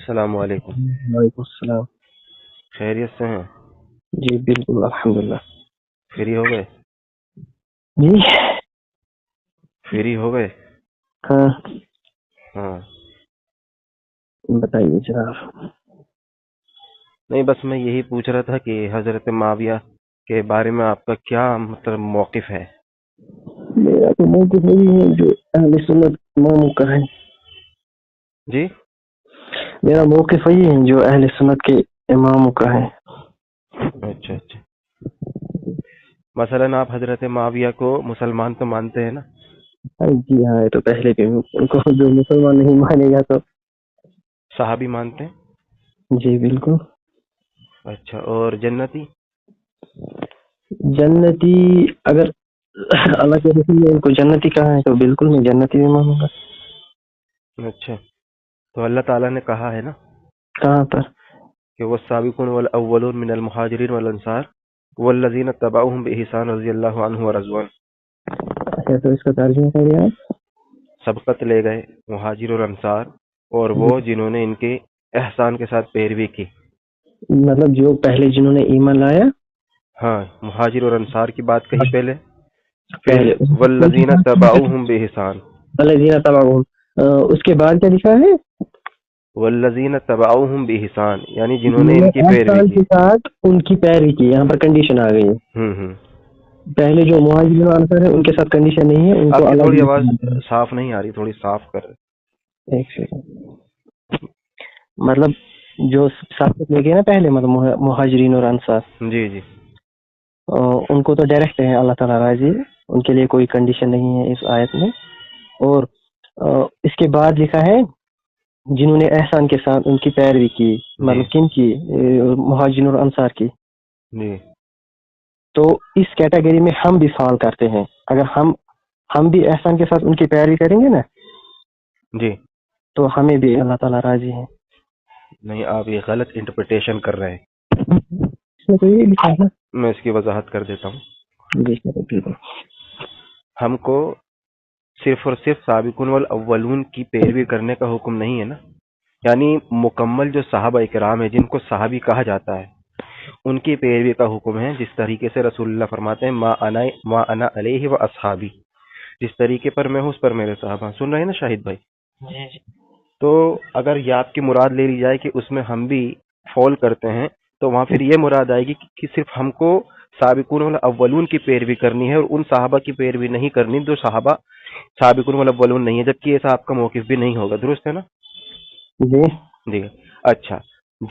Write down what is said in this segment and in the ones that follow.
السلام علیکم۔ وعلیکم السلام۔ خیریت سے ہیں؟ جی بالکل الحمدللہ۔ فری ہو گئے؟ جی فری ہو گئے؟ ہاں ہاں بتائیے جناب۔ نہیں، بس میں یہی پوچھ رہا تھا کہ حضرت معاویہ کے بارے میں آپ کا کیا مطلب موقف ہے؟ میرا تو موقف وہی ہے جو اہل سنت اماموں کا ہے۔ جی میرا موقف وہی ہے جو اہل سنت کے اماموں کا ہے۔ اچھا اچھا، مثلا آپ حضرت معاویہ کو مسلمان تو مانتے ہیں نا؟ جی ہاں، یہ تو پہلے کے ان کو جو مسلمان نہیں مانے گا تو صحابی مانتے ہیں؟ جی بالکل۔ اچھا، اور جنتی؟ جنتی اگر اللہ کے رسول نے ان کو جنتی کہا ہے تو بالکل میں جنتی بھی مانوں گا۔ اچھا، تو اللہ تعالیٰ نے کہا ہے نا کہاں پر؟ کہ والسابقون والاولون من المہاجرین والانصار والذین اتبعوہم بإحسان رضی اللہ عنہ ورضوان۔ اچھا، تو اس کا ترجمہ کریے آپ۔ سبقت لے گئے مہاجر اور انصار، اور وہ جنہوں نے ان کے احسان کے ساتھ پیروی کی۔ مطلب جو پہلے جنہوں نے ایمان لایا، ہاں، مہاجر اور انصار کی بات کہی پہلے، پھر پہلے والذین تبعوہم بإحسان، الذین تبعوہم، اس کے بعد کیا لکھا ہے؟ والذین تبعوہم بإحسان، یعنی جنہوں نے ان کی پیروی احسان کی۔ کے ساتھ ان کی پیروی کی، یہاں پر کنڈیشن آ گئی ہے۔ ہوں پہلے جو مہاجرین اور انصار ہے ان کے ساتھ کنڈیشن نہیں ہے، ان آپ کو کی تھوڑی آواز الگ۔ صاف نہیں آ رہی، تھوڑی صاف کر۔ ایک سیکنڈ، مطلب جو ساتھ لے گئے نا پہلے، مطلب مہاجرین اور انصار، جی جی، ان کو تو ڈائریکٹ ہے اللہ تعالیٰ راضی ہے، ان کے لیے کوئی کنڈیشن نہیں ہے اس آیت میں۔ اور اس کے بعد لکھا ہے جنہوں نے احسان کے ساتھ ان کی پیروی کی، مطلب کن کی؟ مہاجرین اور انصار کی۔ جی تو اس کیٹیگری میں ہم بھی فال کرتے ہیں۔ اگر ہم بھی احسان کے ساتھ ان کی پیروی کریں گے نا جی، تو ہمیں بھی اللہ تعالیٰ راضی ہے۔ نہیں، آپ یہ غلط انٹرپریٹیشن کر رہے ہیں۔ اس میں تو یہ لکھا ہے نا۔ میں اس کی وضاحت کر دیتا ہوں۔ جی بالکل۔ ہم کو صرف اور صرف سابقون والاولون کی پیروی کرنے کا حکم نہیں ہے نا، یعنی مکمل جو صحابہ اکرام ہیں جن کو صحابی کہا جاتا ہے ان کی پیروی کا حکم ہے، جس طریقے سے رسول اللہ فرماتے ہیں ما انا علیہ و اصحابی، جس طریقے پر میں ہوں اس پر میرے صحابہ۔ سن رہے ہیں نا شاہد بھائی؟ جی تو اگر یہ آپ کی مراد لے لی جائے کہ اس میں ہم بھی فال کرتے ہیں تو وہاں پھر یہ مراد آئے گی کہ صرف ہم کو سابقون والاولون کی پیروی کرنی ہے اور ان صحابہ کی پیروی نہیں کرنی جو صحابہ سابقون والاولون نہیں ہے، جبکہ ایسا آپ کا موقف بھی نہیں ہوگا۔ درست ہے نا؟ جی جی اچھا،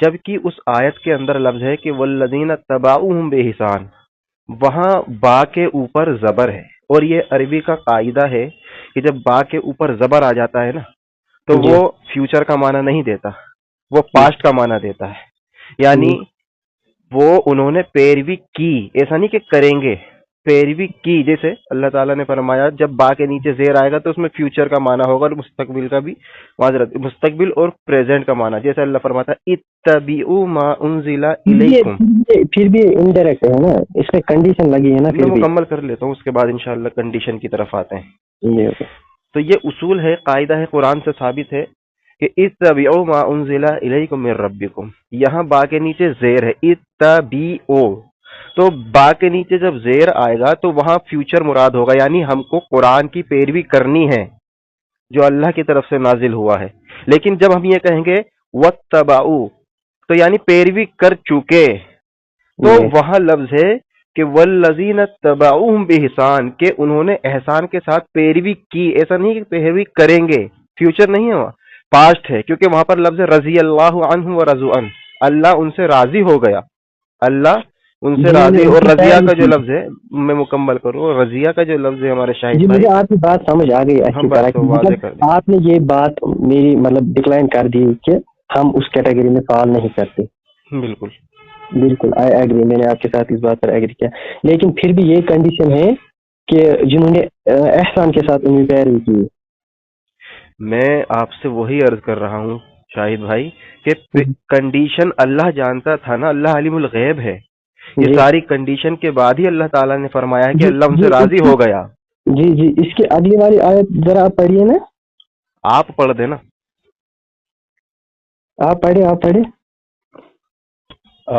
جبکہ اس آیت کے اندر لفظ ہے کہ والذین تبعوہم بإحسان، وہاں با کے اوپر زبر ہے، اور یہ عربی کا قاعدہ ہے کہ جب با کے اوپر زبر آ جاتا ہے نا تو جی وہ فیوچر کا معنی نہیں دیتا، وہ پاسٹ کا معنی دیتا ہے۔ یعنی وہ انہوں نے پیروی کی، ایسا نہیں کہ کریں گے، پیروی کی۔ جیسے اللہ تعالیٰ نے فرمایا جب با کے نیچے زیر آئے گا تو اس میں فیوچر کا معنی ہوگا اور مستقبل کا بھی، معذرت، مستقبل اور پریزنٹ کا معنی، جیسے اللہ فرماتا ہے اتبعوا ما انزل الیکم۔ پھر بھی انڈائریکٹ ہے نا، اس میں کنڈیشن لگی ہے نا۔ میں مکمل کر لیتا ہوں، اس کے بعد انشاءاللہ کنڈیشن کی طرف آتے ہیں۔ تو یہ اصول ہے، قاعدہ ہے، قرآن سے ثابت ہے کہ اتبعوا ما انزل الیکم من ربکم۔ یہاں با کے نیچے زیر ہے، اتبعوا، تو با کے نیچے جب زیر آئے گا تو وہاں فیوچر مراد ہوگا، یعنی ہم کو قرآن کی پیروی کرنی ہے جو اللہ کی طرف سے نازل ہوا ہے۔ لیکن جب ہم یہ کہیں گے واتبعوا، تو یعنی پیروی کر چکے، تو وہاں لفظ ہے کہ والذین تبعوہم بإحسان، کہ انہوں نے احسان کے ساتھ پیروی کی۔ ایسا نہیں کہ پیروی کریں گے، فیوچر نہیں ہے، وہاں پاسٹ ہے، کیونکہ وہاں پر لفظ رضی اللہ عنہ ورضوا عنہ، اللہ ان سے راضی ہو گیا، اللہ ان سے راضی۔ اور رضیہ کا جو لفظ ہے، میں مکمل کروں، رضیہ کا جو لفظ ہے ہمارے شاہد بھائی، مجھے آپ کی بات سمجھ آ گئی اچھی طرح۔ آپ نے یہ بات میری مطلب ڈکلائن کر دی کہ ہم اس کیٹیگری میں فال نہیں کرتے۔ بالکل بالکل آئی ایگری، میں نے آپ کے ساتھ اس بات پر ایگری کیا، لیکن پھر بھی یہ کنڈیشن ہے کہ جنہوں نے احسان کے ساتھ انہیں پیروی کی۔ میں آپ سے وہی عرض کر رہا ہوں شاہد بھائی کہ کنڈیشن اللہ جانتا تھا نا، اللہ علیم الغیب ہے، یہ ساری کنڈیشن کے بعد ہی اللہ تعالیٰ نے فرمایا ہے کہ اللہ ان سے راضی ہو گیا۔ جی جی، اس کی اگلی والی آیت ذرا آپ پڑھیے نا۔ آپ پڑھ دینا۔ آپ پڑھے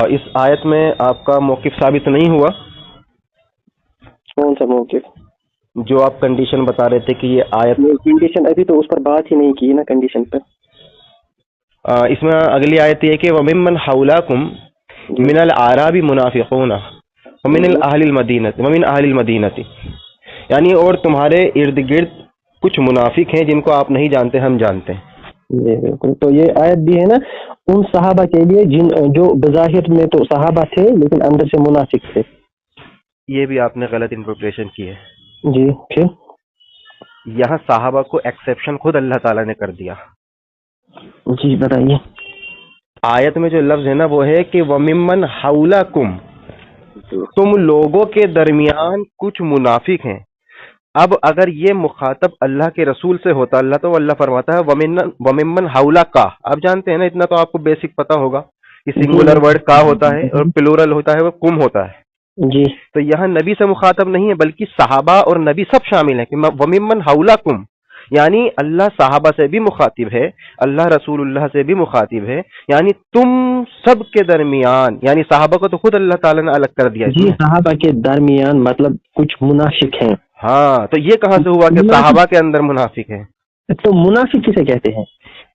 اس آیت میں آپ کا موقف ثابت نہیں ہوا؟ کون سا موقف؟ جو آپ کنڈیشن بتا رہے تھے کہ یہ آیت، کنڈیشن ابھی تو اس پر بات ہی نہیں کی نا کنڈیشن پر. اس میں اگلی آیت یہ کہ وَمِمَّنْ حَوْلَكُمْ مِنَ الْأَعْرَابِ مُنَافِقُونَ وَمِنَ أَهْلِ الْمَدِينَةِ وَمِنْ أَهْلِ الْمَدِينَةِ، یعنی اور تمہارے ارد گرد کچھ منافق ہیں جن کو آپ نہیں جانتے، ہم جانتے ہیں. جی بالکل. تو یہ آیت بھی ہے نا ان صحابہ کے لیے جو بظاہر میں تو صحابہ تھے لیکن اندر سے منافق تھے. یہ بھی آپ نے غلط انٹرپریشن کی ہے. جی پھر یہاں صحابہ کو ایکسیپشن خود اللہ تعالیٰ نے کر دیا. جی بتائیے. آیت میں جو لفظ ہے نا وہ ہے کہ وَمِمَّنْ حَوْلَكُمْ، تم لوگوں کے درمیان کچھ منافق ہیں. اب اگر یہ مخاطب اللہ کے رسول سے ہوتا تو اللہ فرماتا ہے وَمِمَّنْ حَوْلَكَ. آپ جانتے ہیں نا، اتنا تو آپ کو بیسک پتا ہوگا کہ سنگولر ورڈ کا ہوتا ہے اور پلورل ہوتا ہے وہ کم ہوتا ہے. جی تو یہاں نبی سے مخاطب نہیں ہے بلکہ صحابہ اور نبی سب شامل ہیں کہ وَمِمَّنْ حَوْلَكُمْ، یعنی اللہ صحابہ سے بھی مخاطب ہے، اللہ رسول اللہ سے بھی مخاطب ہے، یعنی تم سب کے درمیان، یعنی صحابہ کو تو خود اللہ تعالیٰ نے الگ کر دیا. جی صحابہ کے درمیان مطلب کچھ منافق ہیں. ہاں تو یہ کہاں سے ہوا کہ صحابہ کے اندر منافق ہیں؟ تو منافق کسے کہتے ہیں؟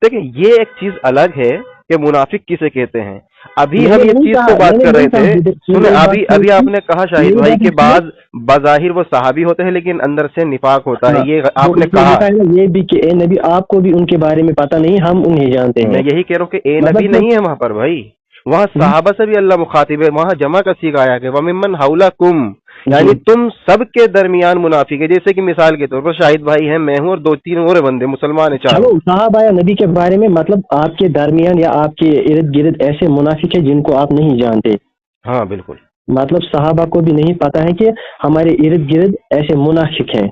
دیکھیں یہ ایک چیز الگ ہے کہ منافق کسے کہتے ہیں. ابھی ہم یہ چیز کو بات کر رہے تھے، سنیں ابھی آپ نے کہا شاہد بھائی کہ بعض بظاہر وہ صحابی ہوتے ہیں لیکن اندر سے نفاق ہوتا ہے، یہ آپ نے کہا. یہ بھی کہ اے نبی آپ کو بھی ان کے بارے میں پتہ نہیں، ہم انہیں جانتے ہیں. میں یہی کہہ رہا ہوں کہ اے نبی نہیں ہے وہاں پر بھائی، وہاں صحابہ سے بھی اللہ مخاطب ہے، وہاں جمع کا صیغہ آیا کہ وَمِمَّنْ حَوْلَكُمْ، یعنی تم سب کے درمیان منافق ہے. جیسے کہ مثال کے طور پر شاہد بھائی ہیں، میں ہوں اور 2-3 اور بندے مسلمان ہیں، چلو صحابہ یا نبی کے بارے میں مطلب آپ کے درمیان یا آپ کے ارد گرد ایسے منافق ہیں جن کو آپ نہیں جانتے. ہاں بالکل. مطلب صحابہ کو بھی نہیں پتا ہے کہ ہمارے ارد گرد ایسے منافق ہیں.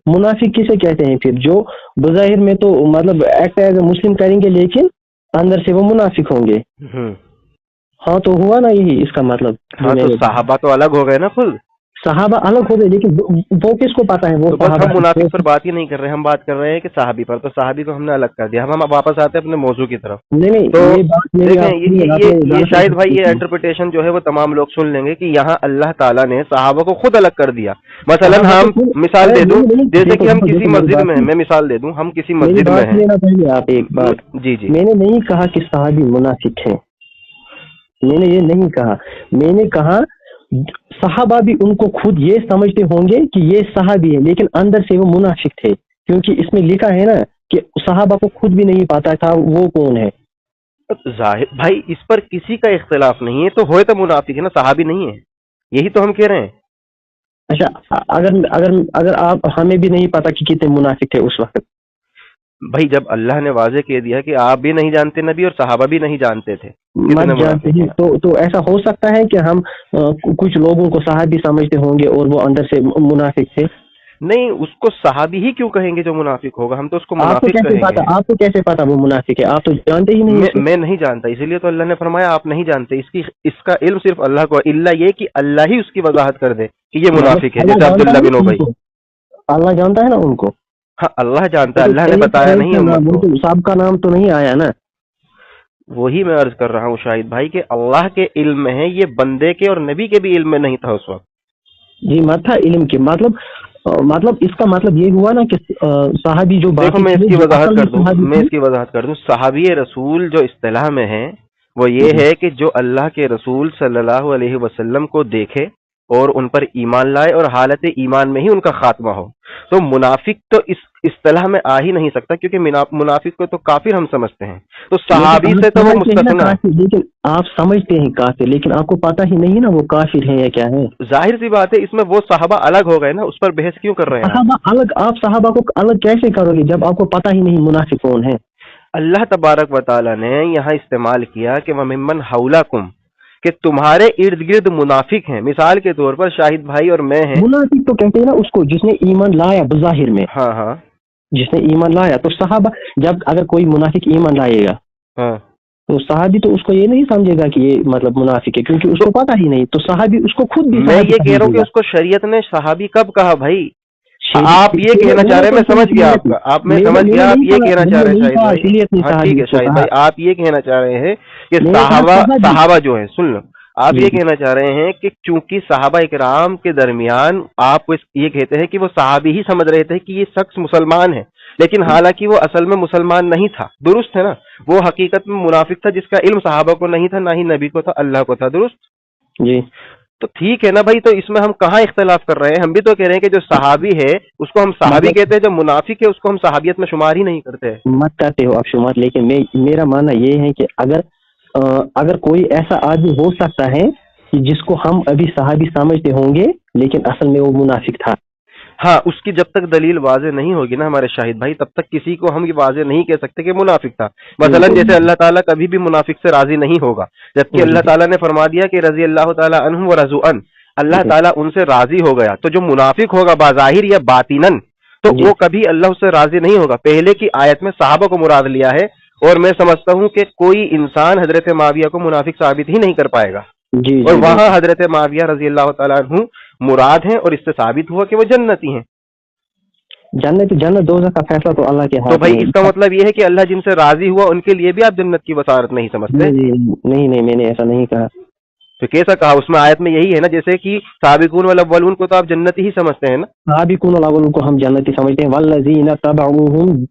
منافق کسے کہتے ہیں پھر؟ جو بظاہر میں تو مطلب ایکٹ ایز اے مسلم کریں گے لیکن اندر سے وہ منافق ہوں گے. ہاں تو ہوا نا یہی اس کا مطلب. ہاں تو صحابہ تو الگ ہو گئے نا، خود صحابہ الگ ہو گئے لیکن وہ کس کو پتا ہے؟ وہ ہم منافق پر بات ہی نہیں کر رہے، ہم بات کر رہے ہیں کہ صحابی پر. تو صحابی کو ہم نے الگ کر دیا. ہم واپس آتے ہیں اپنے موضوع کی طرف. نہیں تو یہ شاید بھائی یہ انٹرپریٹیشن جو ہے وہ تمام لوگ سن لیں گے کہ یہاں اللہ تعالیٰ نے صحابہ کو خود الگ کر دیا. مثلا ہم مثال دے دوں، جیسے کہ ہم کسی مسجد میں ہیں، میں مثال دے دوں، ہم کسی مسجد میں ہیں. آپ ایک بات، جی جی، میں نے نہیں کہا کہ صحابی منافق ہیں، میں نے یہ نہیں کہا. میں نے کہا صحابہ بھی ان کو خود یہ سمجھتے ہوں گے کہ یہ صحابی ہے لیکن اندر سے وہ منافق تھے، کیونکہ اس میں لکھا ہے نا کہ صحابہ کو خود بھی نہیں پتا تھا وہ کون ہے. ظاہر بھائی اس پر کسی کا اختلاف نہیں ہے، تو ہوئے تو منافق ہے نا، صحابی نہیں ہے، یہی تو ہم کہہ رہے ہیں. اچھا اگر آپ ہمیں بھی نہیں پتا کہ کتنے منافق تھے اس وقت. بھائی جب اللہ نے واضح کہہ دیا کہ آپ بھی نہیں جانتے نبی اور صحابہ بھی نہیں جانتے تھے، جانتے ہیں تو ایسا ہو سکتا ہے کہ ہم کچھ لوگوں کو صحابی سمجھتے ہوں گے اور وہ اندر سے منافق تھے. نہیں، اس کو صحابی ہی کیوں کہیں گے جو منافق ہوگا؟ ہم تو اس کو منافق کہیں گے. آپ کو کیسے پتا وہ منافق ہے؟ آپ تو جانتے ہی نہیں. میں نہیں جانتا، اسی لیے تو اللہ نے فرمایا آپ نہیں جانتے. اس کا علم صرف اللہ کو، اللہ یہ کہ اللہ ہی اس کی وضاحت کر دے کہ یہ منافق ہے. جیسے عبداللہ بن ابی، اللہ جانتا ہے نا ان کو. ہاں اللہ جانتا ہے، اللہ نے بتایا نہیں. صاحب کا نام تو نہیں آیا نا. وہی میں عرض کر رہا ہوں شاہد بھائی کہ اللہ کے علم میں ہے، یہ بندے کے اور نبی کے بھی علم میں نہیں تھا اس وقت. جی مت تھا علم کے، مطلب اس کا مطلب یہ ہوا نا کہ صحابی جو دیکھو میں اس کی وضاحت کر دوں. صحابی رسول جو اصطلاح میں ہے وہ یہ ہے کہ جو اللہ کے رسول صلی اللہ علیہ وسلم کو دیکھے اور ان پر ایمان لائے اور حالت ایمان میں ہی ان کا خاتمہ ہو. تو منافق تو اس اصطلاح میں آ ہی نہیں سکتا، کیونکہ منافق کو تو کافر ہم سمجھتے ہیں، تو صحابی سے تو وہ مستثنا ہے. لیکن آپ سمجھتے ہیں کافر، لیکن آپ کو پتہ ہی نہیں نا وہ کافر ہیں یا کیا ہے. ظاہر سی بات ہے، اس میں وہ صحابہ الگ ہو گئے نا، اس پر بحث کیوں کر رہے ہیں؟ صحابہ الگ، آپ صحابہ کو الگ کیسے کرو گے جب آپ کو پتہ ہی نہیں منافق کون ہے؟ اللہ تبارک و تعالی نے یہاں استعمال کیا کہ وَمِمَّنْ حَوْلَكُمْ، کہ تمہارے ارد گرد منافق ہیں. مثال کے طور پر شاہد بھائی اور میں ہیں. منافق تو کہتے ہیں نا اس کو جس نے ایمان لایا بظاہر میں. ہاں ہاں، جس نے ایمان لایا. تو صحابہ جب اگر کوئی منافق ایمان لائے گا ہاں تو صحابی تو اس کو یہ نہیں سمجھے گا کہ یہ مطلب منافق ہے، کیونکہ اس کو پتہ ہی نہیں. تو صحابی اس کو خود بھی، میں یہ کہہ رہا ہوں کہ اس کو شریعت نے صحابی کب کہا بھائی؟ آپ یہ کہنا چاہ رہے ہیں, میں سمجھ گیا آپ کا, آپ میں سمجھ گیا آپ یہ کہنا چاہ رہے ہیں شاہد بھائی. ہاں ٹھیک ہے شاہد بھائی, آپ یہ کہنا چاہ رہے ہیں کہ صحابہ جو ہے, سن لو, آپ یہ کہنا چاہ رہے ہیں کہ چونکہ صحابہ اکرام کے درمیان آپ یہ کہتے ہیں کہ وہ صحابی ہی سمجھ رہے تھے کہ یہ شخص مسلمان ہے, لیکن حالانکہ وہ اصل میں مسلمان نہیں تھا, درست ہے نا؟ وہ حقیقت میں منافق تھا جس کا علم صحابہ کو نہیں تھا, نہ ہی نبی کو تھا, اللہ کو تھا, درست جی. تو ٹھیک ہے نا بھائی, تو اس میں ہم کہاں اختلاف کر رہے ہیں؟ ہم بھی تو کہہ رہے ہیں کہ جو صحابی ہے اس کو ہم صحابی کہتے ہیں, جو منافق ہے اس کو ہم صحابیت میں شمار ہی نہیں کرتے. مت کرتے ہو آپ شمار, لیکن میرا ماننا یہ ہے کہ اگر کوئی ایسا آدمی ہو سکتا ہے کہ جس کو ہم ابھی صحابی سمجھتے ہوں گے لیکن اصل میں وہ منافق تھا. ہاں, اس کی جب تک دلیل واضح نہیں ہوگی نا ہمارے شاہد بھائی, تب تک کسی کو ہم یہ واضح نہیں کہہ سکتے کہ منافق تھا. مثلا جیسے اللہ تعالیٰ کبھی بھی منافق سے راضی نہیں ہوگا, جبکہ اللہ تعالیٰ نے فرما دیا کہ رضی اللہ تعالیٰ عنہ و رضوا عنہ, اللہ تعالیٰ ان سے راضی ہو گیا. تو جو منافق ہوگا بظاہر یا باطناً, تو وہ کبھی اللہ سے راضی نہیں ہوگا. پہلے کی آیت میں صحابہ کو مراد لیا ہے, اور میں سمجھتا ہوں کہ کوئی انسان حضرت معاویہ کو منافق ثابت ہی نہیں کر پائے گا. اور وہاں حضرت معاویہ رضی اللہ تعالیٰ عنہ مراد ہیں, اور اس سے ثابت ہوا کہ وہ جنتی ہیں. جنت دوزخ کا فیصلہ تو اللہ کے ہاتھ. تو بھائی اس کا مطلب یہ ہے کہ اللہ جن سے راضی ہوا ان کے لیے بھی آپ جنت کی بصارت نہیں سمجھتے؟ نہیں, میں نے ایسا نہیں کہا. تو کیسا کہا؟ اس میں آیت میں یہی ہے نا, جیسے کہ سابقون والاولون کو تو آپ جنتی ہی سمجھتے ہیں نا. سابقون والاولون کو ہم جنتی سمجھتے ہیں. والذین تبعوہم,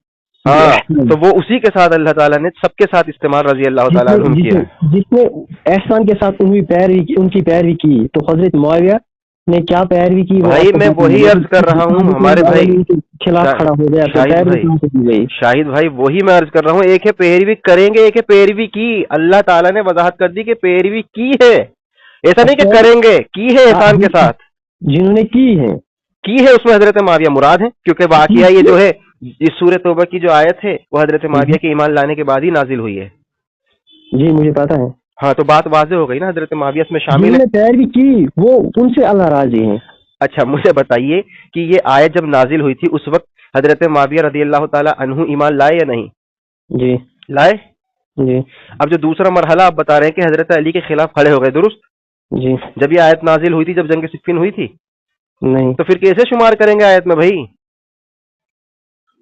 ہاں, تو وہ اسی کے ساتھ اللہ تعالیٰ نے سب کے ساتھ استعمال رضی اللہ تعالیٰ عنہ کیا. جس نے احسان کے ساتھ ان کی پیروی کی, تو حضرت معاویہ نے کیا پیروی کی؟ بھائی میں وہی عرض کر رہا ہوں, ہمارے بھائی خلاف کھڑا ہو گیا. شاہد بھائی وہی میں عرض کر رہا ہوں, ایک ہے پیروی کریں گے, ایک ہے پیروی کی. اللہ تعالیٰ نے وضاحت کر دی کہ پیروی کی ہے, ایسا نہیں کہ کریں گے, کی ہے احسان کے ساتھ. جنہوں نے کی ہے اس میں حضرت معاویہ مراد ہیں, کیونکہ واقعہ یہ جو ہے اس سورہ توبہ کی جو آیت ہے وہ حضرت معاویہ کے ایمان لانے کے بعد ہی نازل ہوئی ہے. جی مجھے پتا ہے. ہاں, تو بات واضح ہو گئی نا, حضرت معاویہ اس میں شامل ہے. پیروی کی وہ ان سے اللہ راضی ہیں. اچھا مجھے بتائیے کہ یہ آیت جب نازل ہوئی تھی اس وقت حضرت معاویہ رضی اللہ تعالی عنہ ایمان لائے یا نہیں؟ جی لائے. جی. اب جو دوسرا مرحلہ آپ بتا رہے ہیں کہ حضرت علی کے خلاف کھڑے ہو گئے, درست؟ جی. جب یہ آیت نازل ہوئی تھی, جب جنگ صفین ہوئی تھی؟ نہیں. تو پھر کیسے شمار کریں گے آیت میں بھائی؟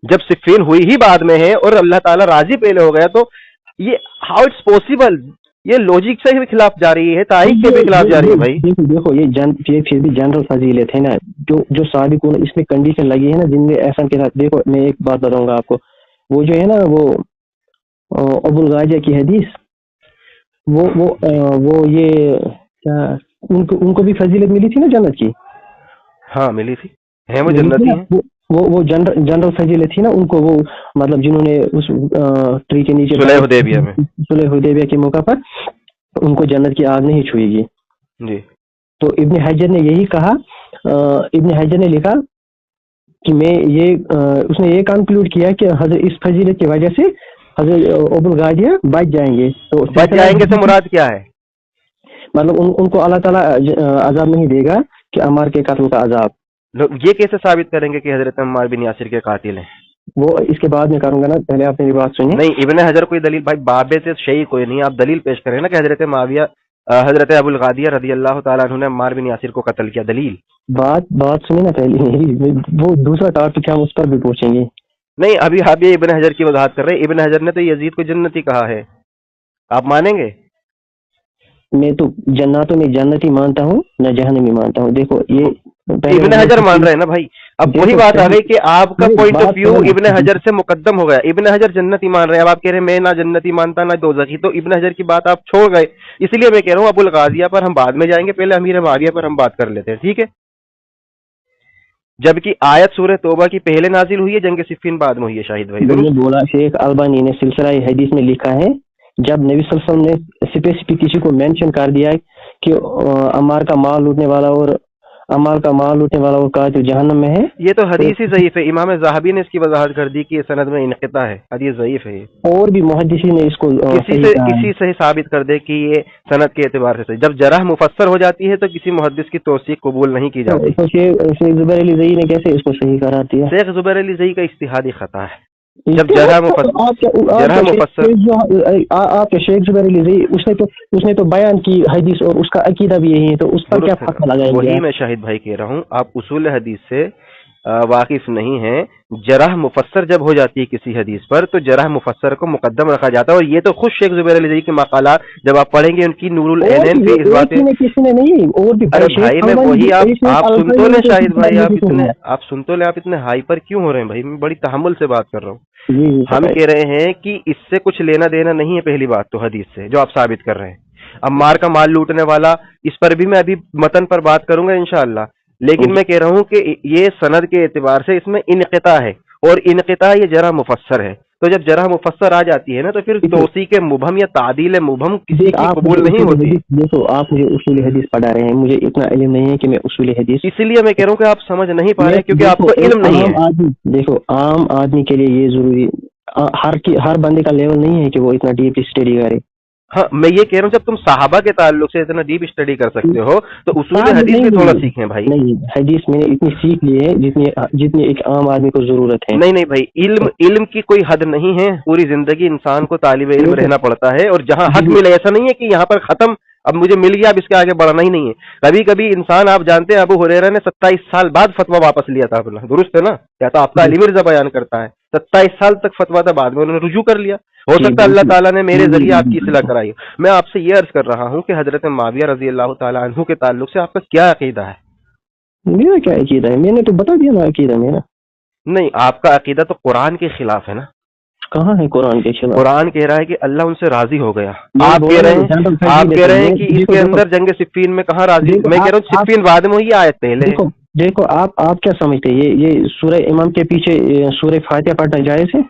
جب صفین ہوئی ہی بعد میں ہے اور اللہ تعالیٰ راضی پہلے ہو گیا, تو یہ ہاؤ اٹس پاسبل؟ یہ لوجک سے بھی خلاف جا رہی ہے, تاریخ کے بھی خلاف جا رہی ہے بھائی. دیکھو یہ پھر بھی جنرل فضیلت ہے نا, جو سابق اس میں کنڈیشن لگی ہے نا جن میں احسان کے ساتھ. دیکھو میں ایک بات بتاؤں گا آپ کو, وہ جو ہے نا وہ ابو الغاجہ کی حدیث, وہ یہ کیا ان کو بھی فضیلت ملی تھی نا جنت کی؟ ہاں ملی تھی, ہیں وہ جنتی ہیں. وہ جنرل فضیلت تھی نا ان کو, وہ مطلب جنہوں نے اس ٹری کے نیچے صلح حدیبیہ کے موقع پر ان کو جنت کی آگ نہیں چھوئے گی. جی. تو ابن حجر نے یہی کہا, ابن حجر نے لکھا کہ اس نے یہ کنکلوڈ کیا کہ حضرت اس فضیلت کی وجہ سے حضرت ابو الغاجیہ بچ جائیں گے. تو بچ جائیں گے سے مراد کیا ہے؟ مطلب ان کو اللہ تعالیٰ عذاب نہیں دے گا کہ عمار کے قتل کا عذاب. یہ کیسے ثابت کریں گے کہ حضرت عمار بن یاسر کے قاتل ہیں؟ وہ اس کے بعد میں کروں گا نا, پہلے آپ میری بات سنیے. نہیں, ابن حجر کوئی دلیل بھائی بابے سے شیعی کوئی نہیں, آپ دلیل پیش کریں نا کہ حضرت معاویہ حضرت ابو الغاجیہ رضی اللہ تعالیٰ عنہ نے عمار بن یاسر کو قتل کیا. دلیل بات سنیں نا پہلے, وہ دوسرا ٹاپک ہے ہم اس پر بھی پوچھیں گے. نہیں, ابھی آپ یہ ابن حجر کی وضاحت کر رہے ہیں. ابن حجر نے تو یزید کو جنتی کہا ہے, آپ مانیں گے؟ میں تو جناتوں میں جنتی مانتا ہوں نہ جہنمی مانتا ہوں. دیکھو یہ ابن حجر مان رہے ہیں نا بھائی. اب وہی بات آ گئی کہ آپ کا پوائنٹ آف ویو ابن حجر سے مقدم ہو گیا. ابن حجر جنتی مان رہے ہیں, اب آپ کہہ رہے ہیں میں نہ جنتی مانتا نہ دوزخی, تو ابن حجر کی بات آپ چھوڑ گئے. اس لیے میں کہہ رہا ہوں ابو الغاضیہ پر ہم بعد میں جائیں گے, پہلے امیر معاویہ پر ہم بات کر لیتے ہیں, ٹھیک ہے؟ جبکہ آیت سورہ توبہ کی پہلے نازل ہوئی ہے, جنگ صفین بعد میں ہوئی ہے. شاہد بھائی بولا, شیخ البانی نے سلسلہ حدیث میں لکھا ہے, جب نبی صلی اللہ علیہ وسلم نے اسپیسیفک کسی کو مینشن کر دیا کہ عمار کا مال لوٹنے والا اور قاتل جہنم میں ہے, یہ تو حدیث ہی ضعیف ہے. امام ذہبی نے اس کی وضاحت کر دی کہ یہ سند میں انقطاع ہے, حدیث ضعیف ہے. اور بھی محدثین نے اس کو کسی سے ثابت کر دے کہ یہ سند کے اعتبار سے صحیح. جب جرح مفسر ہو جاتی ہے تو کسی محدث کی توثیق قبول نہیں کی جاتی. شیخ زبیر علی زئی نے کیسے اس کو صحیح کرا دیا؟ شیخ زبیر علی زئی کا اجتہادی خطا ہے. جب جرح مفسر آپ کے شیخ زبیر علی زئی اس نے تو بیان کی حدیث اور اس کا عقیدہ بھی یہی ہے, تو اس پر کیا فتویٰ لگائیں گے؟ وہی میں شاہد بھائی کہہ رہا ہوں, آپ اصول حدیث سے واقف نہیں ہیں، جرح مفسر جب ہو جاتی ہے کسی حدیث پر تو جرح مفسر کو مقدم رکھا جاتا ہے، اور یہ تو خود شیخ زبیر علی زئی کے مقالات جب آپ پڑھیں گے ان کی نور اور العینین بھی پہ اس ایک بات. ہی میں کسی نے نہیں، اور بھی ارے شیخ بھائی میں البانی وہی شیخ آپ سن تو البانی لیں نے شاہد بھائی، کسی نے ہے. آپ سن تو لیں، آپ اتنے ہائپر کیوں ہو رہے ہیں بھائی؟ میں بڑی تحمل سے بات کر رہا ہوں. جی جی ہم بتائیے. کہہ رہے ہیں کہ اس سے کچھ لینا دینا نہیں ہے، پہلی بات تو حدیث سے جو آپ ثابت کر رہے ہیں. عمار کا مال لوٹنے والا، اس پر بھی میں ابھی متن پر بات کروں گا انشاءاللہ، لیکن جی میں کہہ رہا ہوں کہ یہ سند کے اعتبار سے اس میں انقطاع ہے، اور انقطاع یہ جرح مفسر ہے. تو جب جرح مفسر آ جاتی ہے نا تو پھر دیکھو توثیق مبہم یا تعدیل مبہم کسی دیکھ کی آپ مجھے قبول نہیں اصول ہوتی. حدیث، دیکھو آپ مجھے اصول حدیث پڑھا رہے ہیں، مجھے اتنا علم نہیں ہے کہ میں اصول حدیث. اسی لیے میں کہہ رہا ہوں کہ آپ سمجھ نہیں پا رہے میں ہیں کیونکہ آپ دیکھو کو ایک علم نہیں عام ہے. آدمی، دیکھو عام آدمی کے لیے یہ ضروری، ہر بندے کا لیول نہیں ہے کہ وہ اتنا ڈیپ اسٹڈی کرے. ہاں میں یہ کہہ رہا ہوں جب تم صحابہ کے تعلق سے اتنا ڈیپ اسٹڈی کر سکتے ہو تو اصول صاحب حدیث نہیں بھی تھوڑا نہیں سیکھیں بھائی. نہیں، حدیث میں نے اتنی سیکھ لی ہے جتنی ایک عام آدمی کو ضرورت ہے. نہیں نہیں بھائی، علم کی کوئی حد نہیں ہے، پوری زندگی انسان کو طالب علم دیکھو رہنا پڑتا ہے، اور جہاں حق دیکھو ملے، ایسا نہیں ہے کہ یہاں پر ختم، اب مجھے مل گیا اب اس کے آگے بڑھنا ہی نہیں ہے. کبھی کبھی انسان، آپ جانتے ہیں ابو ہریرہ نے 27 سال بعد فتویٰ واپس لیا تھا اپنا، درست ہے نا؟ یا تو آپ کا جی علی مرزا بیان کرتا ہے 27 سال تک فتویٰ تھا، بعد میں انہوں نے رجوع کر لیا. ہو جی سکتا ہے اللہ بالکل. تعالیٰ نے میرے جی جی ذریعے آپ جی کی اصلاح بالکل. کرائی ہو. میں آپ سے یہ عرض کر رہا ہوں کہ حضرت معاویہ رضی اللہ تعالیٰ عنہ کے تعلق سے آپ کا کیا عقیدہ ہے؟ میرا کیا عقیدہ ہے؟ میں نے تو بتا دیا نا عقیدہ میرا. نہیں، آپ کا عقیدہ تو قرآن کے خلاف ہے نا. کہاں ہے قرآن کے خلاف؟ قرآن کہہ رہا ہے کہ اللہ ان سے راضی ہو گیا. میں نے آپ بولا کہہ نا رہے ہیں جنرل آپ فضیلت کہہ ہے. رہے ہیں میں کہ اس دیکھو کے دیکھو اندر جنگ صفین میں کہاں راضی، دیکھو میں کہہ رہا ہوں آپ صفین بعد میں ہوئی، آیت پہلے ہے. دیکھو دیکھو آپ کیا سمجھتے ہیں یہ سورہ امام کے پیچھے سورہ فاتحہ پڑھنا جائز ہے؟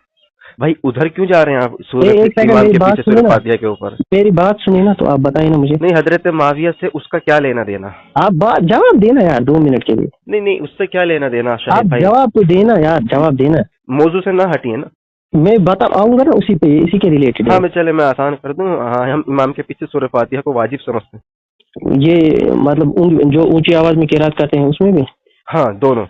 بھائی ادھر کیوں جا رہے ہیں آپ سورہ ایک سیکنڈ امام میری کے بات پیچھے سنیے سورہ نا، فاتحہ کے اوپر؟ میری بات سنیے نا تو آپ بتائیں نا مجھے. نہیں، حضرت معاویہ سے اس کا کیا لینا دینا؟ آپ بات جواب دینا یار 2 منٹ کے لیے. نہیں نہیں، اس سے کیا لینا دینا آپ شاہد بھائی؟ جواب تو دینا یار، جواب دینا. موضوع سے نہ ہٹیے نا. میں بتا آؤں گا نا اسی پہ، اسی کے ریلیٹڈ ہے. ہاں میں آسان کر دوں. ہاں، ہم امام کے پیچھے سورہ فاتحہ کو واجب سمجھتے ہیں. یہ مطلب جو اونچی آواز میں قرات کرتے ہیں اس میں بھی؟ ہاں دونوں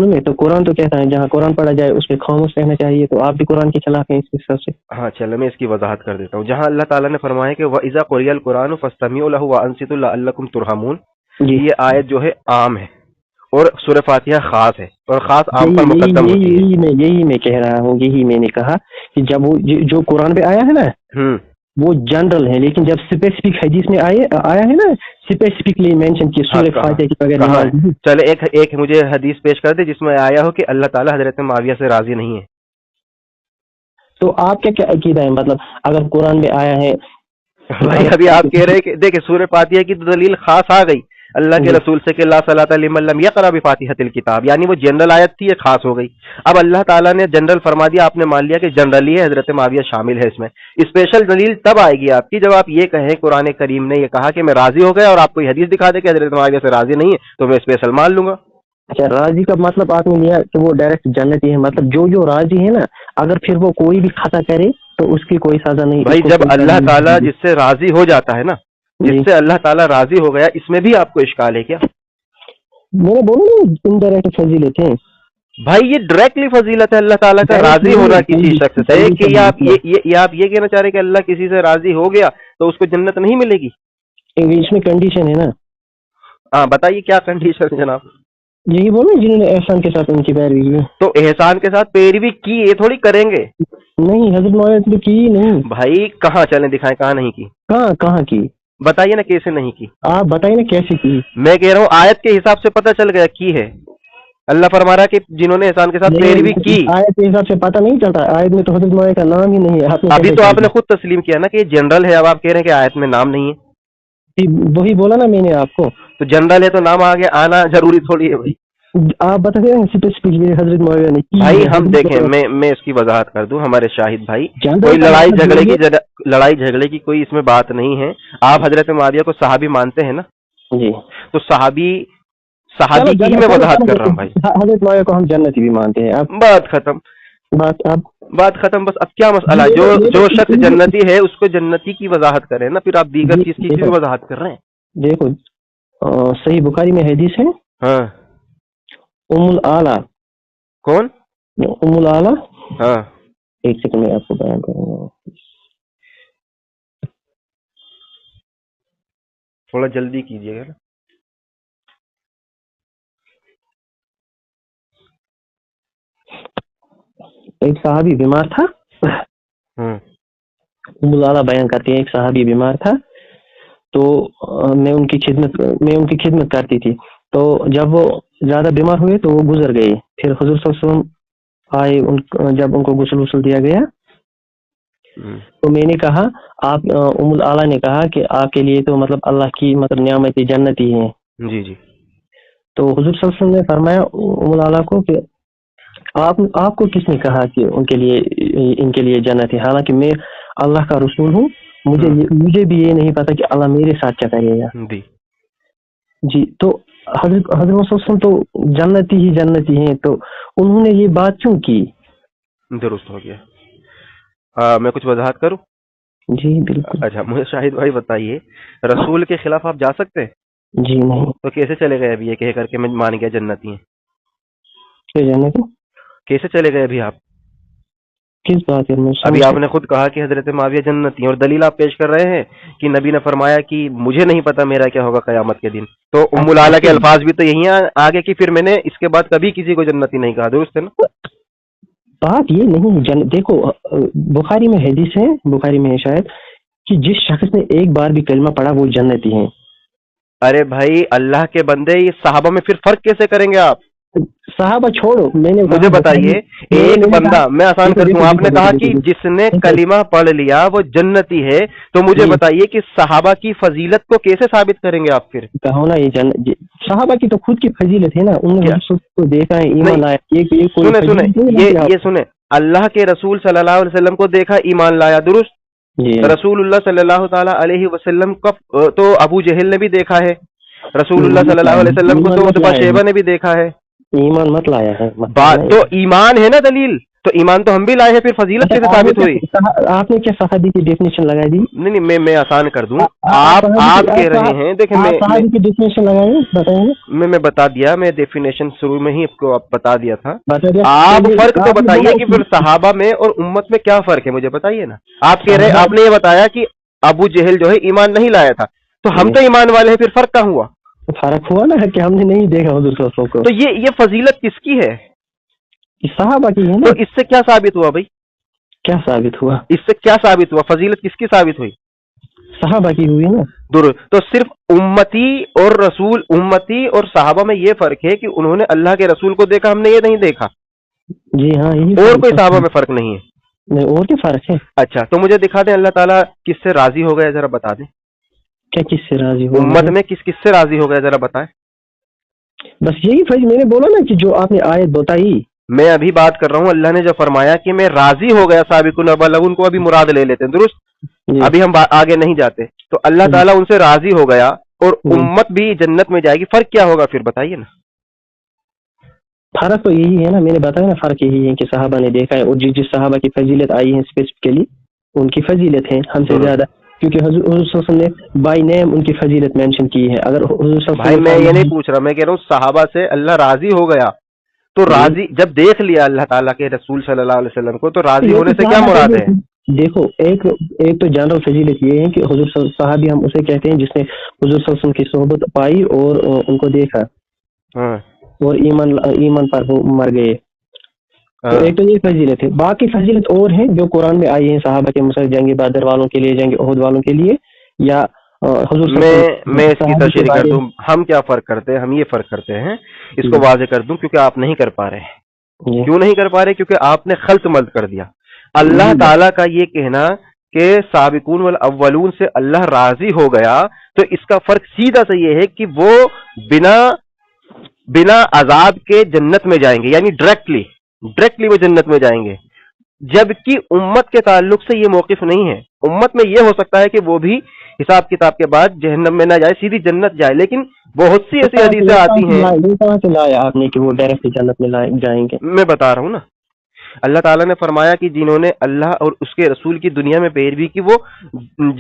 میں. تو قرآن تو کہتا ہے جہاں قرآن پڑھا جائے اس پہ خاموش رہنا چاہیے، تو آپ بھی قرآن کے خلاف ہیں اس حساب سے. ہاں چلو میں اس کی وضاحت کر دیتا ہوں. جہاں اللہ تعالیٰ نے فرمایا کہ وَإِذَا قُرِئَ الْقُرْآنُ فَاسْتَمِعُوا لَهُ وَأَنصِتُوا لَعَلَّكُمْ تُرْحَمُونَ، جی یہ آیت جو ہے عام ہے اور سورہ فاتحہ خاص ہے، اور خاص عام یہی پر یہی مقدم یہی ہوتی ہے. یہی میں کہہ رہا ہوں، یہی میں نے کہا کہ جب وہ جو قرآن پہ آیا ہے نا ہوں وہ جنرل ہے، لیکن جب اسپیسیفک حدیث میں آیا ہے نا اسپیسیفکلی مینشن کی ہاں سورہ کہاں فاتحہ کی بغیر کہاں نماز ہے؟ نہیں. چلے ایک مجھے حدیث پیش کر دے جس میں آیا ہو کہ اللہ تعالیٰ حضرت معاویہ سے راضی نہیں ہے. تو آپ کیا عقیدہ ہے؟ مطلب اگر قرآن میں آیا ہے بھائی ابھی آپ کہہ اگر رہے ہیں کہ دیکھیں سورہ فاتحہ کی تو دلیل خاص آ گئی اللہ کے جی رسول سے کہ لا صلاۃ لمن لم یقرأ بفاتحۃ الکتاب، یعنی وہ جنرل آیت تھی، یہ خاص ہو گئی. اب اللہ تعالیٰ نے جنرل فرما دیا، آپ نے مان لیا کہ جنرلی ہے، حضرت معاویہ شامل ہے اس میں. اسپیشل دلیل تب آئے گی آپ کی جب آپ یہ کہیں قرآن کریم نے یہ کہا کہ میں راضی ہو گیا، اور آپ کوئی حدیث دکھا دے کہ حضرت معاویہ سے راضی نہیں ہے تو میں اسپیشل مان لوں گا. اچھا، راضی کا مطلب آپ نے لیا کہ وہ ڈائریکٹ جنتی ہے؟ مطلب جو راضی ہے نا، اگر پھر وہ کوئی بھی خطا کرے تو اس کی کوئی سزا نہیں، اس بھائی کو جب کوئی سزا اللہ نہیں تعالیٰ ہوگی. جس سے راضی ہو جاتا ہے نا، جس جی سے اللہ تعالیٰ راضی ہو گیا، اس میں بھی آپ کو اشکال ہے کیا؟ میں نے بولا نا انڈائریکٹ فضیلت ہے. بھائی یہ ڈائریکٹلی فضیلت ہے اللہ تعالیٰ کا ڈائریکٹ راضی ہونا کسی نہیں، شخص سے، جلدی کہ فضیلت ہے. یہ آپ یہ کہنا چاہ رہے ہیں کہ اللہ کسی سے راضی ہو گیا تو اس کو جنت نہیں ملے گی؟ اس میں کنڈیشن ہے نا. ہاں بتائیے کیا کنڈیشن جناب؟ یہی بولو جنہوں نے احسان کے ساتھ ان کی پیروی کی. تو احسان کے ساتھ پیروی کی، یہ تھوڑی کریں گے. نہیں، حضرت معاویہ نے تو کی نہیں. بھائی کہاں چلیں دکھائیں کہاں نہیں کی؟ کہاں کی؟ بتائیے نا کیسے نہیں کی. آپ بتائیے نا کیسے کی. میں کہہ رہا ہوں آیت کے حساب سے پتہ چل گیا کی ہے. اللہ فرما رہا ہے کہ جنہوں نے احسان کے ساتھ پیروی کی. آیت کے حساب سے پتہ نہیں چلتا، آیت میں تو حضرت معاویہ کا نام ہی نہیں ہے. ابھی تو آپ نے خود تسلیم کیا نا کہ یہ جنرل ہے، اب آپ کہہ رہے ہیں کہ آیت میں نام نہیں ہے. وہی بولا نا میں نے آپ کو. تو جنرل ہے تو نام آگے آنا ضروری تھوڑی ہے بھائی. آپ بتا دیں اسپیسیفکلی حضرت معاویہ نے کی بھائی ہے. ہم دیکھیں، میں اس کی وضاحت کر دوں. ہمارے شاہد بھائی جنرل کوئی کا لڑائی مطلب جھگڑے یہ کی کوئی اس میں بات نہیں ہے. آپ حضرت معاویہ کو صحابی مانتے ہیں نا؟ ہے جی. تو صحابی چلو کی ہی میں وضاحت کر رہا ہوں بھائی. حضرت معاویہ کو ہم جنتی بھی مانتے ہیں. اب بات ختم. بات ختم بس. اب کیا مسئلہ ہے؟ جو شخص جنتی ہے اس کو جنتی کی وضاحت کریں نا، پھر آپ دیگر چیز کی کیوں وضاحت کر رہے ہیں؟ دیکھو صحیح بخاری میں حدیث ہے، ہاں. ام الاعلی. کون؟ ام الاعلی. ہاں ایک سیکنڈ میں آپ کو بیان کروں گا. تھوڑا جلدی کیجیے گا نا. ایک صحابی بیمار تھا. ام العلا بیان کرتے ہیں ایک صحابی بیمار تھا تو میں ان کی خدمت کرتی تھی. تو جب وہ زیادہ بیمار ہوئے تو وہ گزر گئے. پھر حضور صلی اللہ علیہ وسلم آئے, جب ان کو غسل دیا گیا تو میں نے کہا آپ, ام العلا نے کہا کہ آپ کے لیے تو مطلب اللہ کی مطلب نعمت جنتی ہیں. جی جی. تو حضور صلی اللہ علیہ وسلم نے فرمایا ام العلا کو کہ آپ کو کس نے کہا کہ ان کے لیے جنت ہے, حالانکہ میں اللہ کا رسول ہوں, مجھے بھی یہ نہیں پتا کہ اللہ میرے ساتھ کیا کرے گا. جی. تو حضرت صلی اللہ علیہ وسلم تو جنتی ہیں, تو انہوں نے یہ بات کیوں کی؟ درست ہو گیا. میں کچھ وضاحت کروں؟ جی بالکل. اچھا, مجھے شاہد بھائی بتائیے, رسول کے خلاف آپ جا سکتے ہیں؟ جی نہیں. تو کیسے چلے گئے ابھی یہ کہہ کر کے میں مان گیا جنتی ہیں؟ کیسے چلے گئے ابھی آپ؟ کس بات ہے؟ ابھی آپ نے خود کہا کہ حضرت معاویہ جنتی ہیں, اور دلیل آپ پیش کر رہے ہیں کہ نبی نے فرمایا کہ مجھے نہیں پتا میرا کیا ہوگا قیامت کے دن. تو ام العلا کے الفاظ بھی تو یہی آگے کہ پھر میں نے اس کے بعد کبھی کسی کو جنتی نہیں کہا. درست ہے نا؟ بات یہ نہیں. دیکھو بخاری میں حدیث ہے, بخاری میں ہے شاید, کہ جس شخص نے ایک بار بھی کلمہ پڑھا وہ جنتی ہیں. ارے بھائی اللہ کے بندے, یہ صحابہ میں پھر فرق کیسے کریں گے آپ؟ صحابہ چھوڑو, میں نے مجھے بتائیے ایک بندہ, میں آسان کر دوں, آپ نے کہا کہ جس نے کلمہ پڑھ لیا وہ جنتی ہے, تو مجھے بتائیے کہ صحابہ کی فضیلت کو کیسے ثابت کریں گے آپ؟ پھر کہو نا یہ صحابہ کی تو خود کی فضیلت ہے نا, انہوں نے کو دیکھا ہے, ایمان لایا. یہ سنیں, اللہ کے رسول صلی اللہ علیہ وسلم کو دیکھا, ایمان لایا. درست. رسول اللہ صلی اللہ تعالی علیہ وسلم کا تو ابو جہل نے بھی دیکھا ہے, رسول اللہ صلی اللہ علیہ وسلم کو تو عتبہ شیبہ نے بھی دیکھا ہے. ایمان مت لایا ہے. بات تو ایمان ہے نا دلیل, تو ایمان تو ہم بھی لائے ہیں, پھر فضیلت کیسے ثابت ہوئی؟ آپ نے کیا صحابی کی ڈیفینیشن لگائی دی؟ نہیں, میں آسان کر دوں, آپ کہہ رہے ہیں, دیکھیں صحابی کی ڈیفینیشن لگائیں, بتائیں. میں بتا دیا, میں ڈیفینیشن شروع میں ہی آپ کو بتا دیا تھا. آپ فرق تو بتائیے کہ پھر صحابہ میں اور امت میں کیا فرق ہے, مجھے بتائیے نا. آپ کہہ رہے, آپ نے یہ بتایا کہ ابو جہل جو ہے ایمان نہیں لایا تھا, تو ہم تو ایمان والے ہیں, پھر فرق کہاں ہوا؟ فرق ہوا نا کہ ہم نے نہیں دیکھا حضور صلی اللہ علیہ وسلم کو. تو یہ فضیلت کس کی ہے؟ صحابہ کی ہے نا. تو اس سے کیا ثابت ہوا بھائی؟ کیا ثابت ہوا؟ اس سے کیا ثابت ہوا؟ فضیلت کس کی ثابت ہوئی؟ صحابہ کی ہوئی نا. تو صرف امتی اور رسول, امتی اور صحابہ میں یہ فرق ہے کہ انہوں نے اللہ کے رسول کو دیکھا, ہم نے یہ نہیں دیکھا. جی ہاں, اور کوئی صحابہ میں فرق نہیں ہے. نہیں, اور کیا فرق ہے؟ اچھا, تو مجھے دکھا دیں اللہ تعالیٰ کس سے راضی ہو گیا, ذرا بتا دیں. کیا کس سے راضی ہو؟ امت میں کس سے راضی ہو گیا, ذرا بتائیں. بس یہی فرق میں نے بولا نا کہ جو آپ نے آیت بتائی. میں ابھی بات کر رہا ہوں, اللہ نے جو فرمایا کہ میں راضی ہو گیا سابقون الاولون کو ابھی مراد لے لیتے ہیں. درست. ابھی ہم آگے نہیں جاتے. تو اللہ تعالیٰ ان سے راضی ہو گیا اور امت بھی جنت میں جائے گی. فرق کیا ہوگا پھر بتائیے نا. فرق تو یہی ہے نا, میں نے بتایا نا, فرق یہی ہے کہ صحابہ نے دیکھا ہے, اور جس صحابہ کی فضیلت آئی ہے اسپیسیفکلی ان کی فضیلت ہے ہم سے زیادہ, کیونکہ حضور صلی اللہ علیہ وسلم نے بائی نیم ان کی فضیلت مینشن کی ہے. اگر بھائی میں یہ نہیں پوچھ رہا, میں کہہ رہا ہوں صحابہ سے اللہ راضی ہو گیا, تو راضی جب دیکھ لیا اللہ تعالیٰ کے رسول صلی اللہ علیہ وسلم کو, تو راضی ہونے سے کیا مراد ہے؟ دیکھو ایک تو جنرل فضیلت یہ ہے کہ حضور صحابی ہم اسے کہتے ہیں جس نے حضور صلی اللہ علیہ وسلم کی صحبت پائی اور ان کو دیکھا اور ایمان پر مر گئے. تو ایک تو یہ فضیلت ہے. باقی فضیلت اور ہیں جو قرآن میں آئی ہیں صحابہ کے, مثلا جنگ بدر والوں کے لیے, جنگ احد والوں کے لیے, یا حضور میں اس کی تشریح کر دوں. ہم کیا فرق کرتے ہیں, ہم یہ فرق کرتے ہیں, اس کو واضح کر دوں, کیونکہ آپ نہیں کر پا رہے. کیوں نہیں کر پا رہے؟ کیونکہ آپ نے خلط ملط کر دیا. اللہ تعالیٰ کا یہ کہنا کہ سابقون والاولون سے اللہ راضی ہو گیا, تو اس کا فرق سیدھا سے یہ ہے کہ وہ بنا عذاب کے جنت میں جائیں گے, یعنی ڈائریکٹلی وہ جنت میں جائیں گے. جبکہ امت کے تعلق سے یہ موقف نہیں ہے. امت میں یہ ہو سکتا ہے کہ وہ بھی حساب کتاب کے بعد جہنم میں نہ جائے, سیدھی جنت جائے, لیکن بہت سی ایسی حدیثیں آتی ہیں. آپ نے کہ وہ ڈائریکٹ جنت میں جائیں گے, میں بتا رہا ہوں نا. اللہ تعالیٰ نے فرمایا کہ جنہوں نے اللہ اور اس کے رسول کی دنیا میں پیروی کی, وہ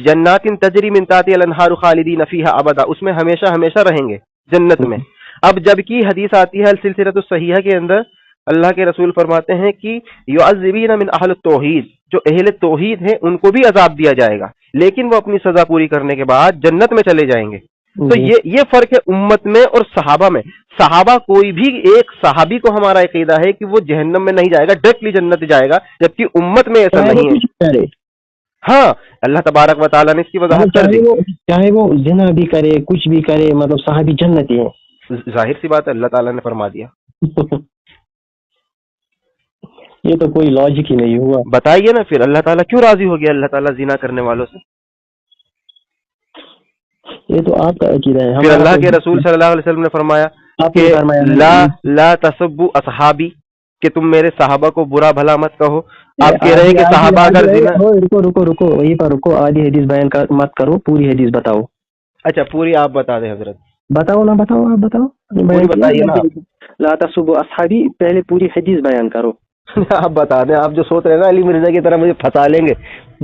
جنات تجری من تحتها الانہار خالدین فیہا ابدا, اس میں ہمیشہ رہیں گے جنت میں. اب جبکہ حدیث آتی ہے السلسلۃ الصحیحہ کے اندر, اللہ کے رسول فرماتے ہیں کہ یعذبین من اہل التوحید, جو اہل توحید ہیں ان کو بھی عذاب دیا جائے گا, لیکن وہ اپنی سزا پوری کرنے کے بعد جنت میں چلے جائیں گے. تو یہ فرق ہے امت میں اور صحابہ میں. صحابہ کوئی بھی ایک صحابی کو ہمارا عقیدہ ہے کہ وہ جہنم میں نہیں جائے گا, ڈائریکٹلی جنت جائے گا, جبکہ امت میں ایسا نہیں ہے. ہاں اللہ تبارک و تعالیٰ نے اس کی وضاحت کر دی. چاہے وہ زنا بھی کرے کچھ بھی کرے, مطلب صحابی جنتی ہے. ظاہر سی بات ہے, اللہ تعالیٰ نے فرما دیا. یہ تو کوئی لاجک ہی نہیں ہوا. بتائیے نا پھر اللہ تعالیٰ کیوں راضی ہو گیا اللہ تعالیٰ زنا کرنے والوں سے؟ یہ تو آپ کا عقیدہ ہے. پھر اللہ کے رسول صلی اللہ علیہ وسلم نے فرمایا کہ لا تسبوا اصحابی, کہ تم میرے صحابہ کو برا بھلا مت کہو. آپ کہہ رہے ہیں کہ صحابہ اگر رکو وہیں پر رکو, آدھی حدیث بیان مت کرو, پوری حدیث بتاؤ. اچھا پوری آپ بتا دیں حضرت. بتاؤ نا, بتاؤ آپ بتاؤ, بتائیے نا. لا تسبوا اصحابی, پہلے پوری حدیث بیان کرو. آپ بتا دیں, آپ جو سوچ رہے ہیں نا علی مرزا کی طرح مجھے پھنسا لیں گے,